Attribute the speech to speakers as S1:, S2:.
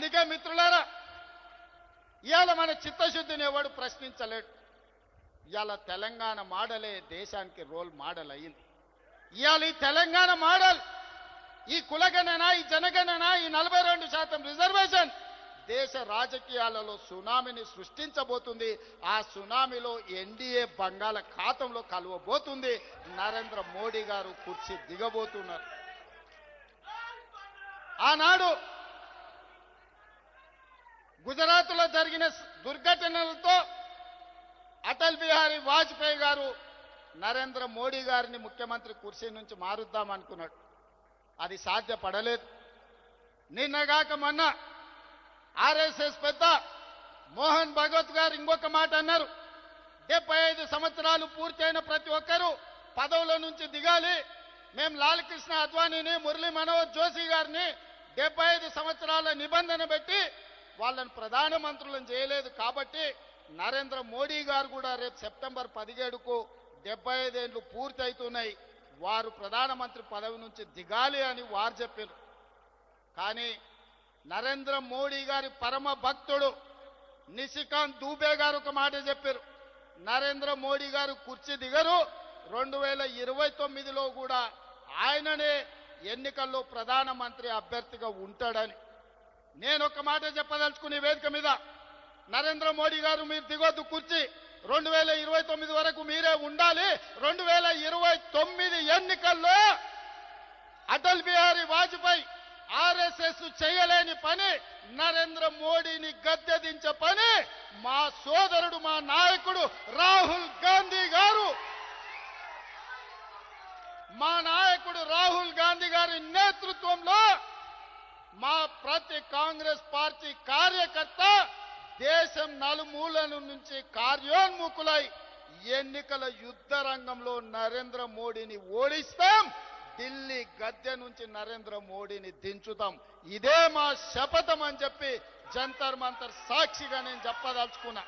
S1: అందుకే మిత్రులారా, ఇవాళ మన చిత్తశుద్ధిని ఎవడు ప్రశ్నించలేడు. ఇవాళ తెలంగాణ మోడలే దేశానికి రోల్ మోడల్ అయింది. ఇవాళ ఈ తెలంగాణ మోడల్, ఈ కులగణన, ఈ జనగణన, ఈ 42% రిజర్వేషన్ దేశ రాజకీయాలలో సునామీని సృష్టించబోతుంది. ఆ సునామీలో ఎన్డీఏ బంగాళాఖాతంలో కలవబోతుంది. నరేంద్ర మోడీ గారు కుర్చీ దిగబోతున్నారు. ఆనాడు గుజరాత్లో జరిగిన దుర్ఘటనలతో అటల్ బిహారీ వాజ్పేయి గారు నరేంద్ర మోడీ గారిని ముఖ్యమంత్రి కుర్చీ నుంచి మారుద్దామనుకున్నాడు. అది సాధ్యపడలేదు. నిన్నగాక మొన్న ఆర్ఎస్ఎస్ పెద్ద మోహన్ భగవత్ గారు ఇంకొక మాట అన్నారు. 75 సంవత్సరాలు పూర్తయిన ప్రతి ఒక్కరూ పదవుల నుంచి దిగాలి. మేము లాల్ కృష్ణ అద్వానీని, మురళీ మనోహర్ జోషి గారిని 75 సంవత్సరాల నిబంధన పెట్టి వాళ్ళని ప్రధానమంత్రులను చేయలేదు. కాబట్టి నరేంద్ర మోడీ గారు కూడా రేపు సెప్టెంబర్ 17కు 75 ఏళ్లు పూర్తవుతున్నాయి, వారు ప్రధానమంత్రి పదవి నుంచి దిగాలి అని వారు చెప్పారు. కానీ నరేంద్ర మోడీ గారి పరమ భక్తుడు నిశికాంత్ దూబే గారు ఒక మాట చెప్పారు. నరేంద్ర మోడీ గారు కుర్చీ దిగరు, 2029లో కూడా ఆయననే ఎన్నికల్లో ప్రధానమంత్రి అభ్యర్థిగా ఉంటాడని. నేను ఒక మాట చెప్పదలుచుకునే వేదిక మీద, నరేంద్ర మోడీ గారు మీరు దిగొద్దు కుర్చీ, 2029 వరకు మీరే ఉండాలి. 2029 ఎన్నికల్లో అటల్ బిహారీ వాజ్పేయి ఆర్ఎస్ఎస్ చేయలేని పని, నరేంద్ర మోడీని గద్దెదించే పని మా సోదరుడు, మా నాయకుడు రాహుల్ గాంధీ గారు, మా నాయకుడు రాహుల్ గాంధీ గారి నేతృత్వంలో మా ప్రతి కాంగ్రెస్ పార్టీ కార్యకర్త దేశం నలుమూలల నుంచి కార్యోన్ముఖులై ఎన్నికల యుద్ధ రంగంలో నరేంద్ర మోడీని ఓడిస్తాం. ఢిల్లీ గద్దె నుంచి నరేంద్ర మోడీని దించుతాం. ఇదే మా శపథం అని చెప్పి జంతర్ మంతర్ సాక్షిగా నేను చెప్పదలుచుకున్నా.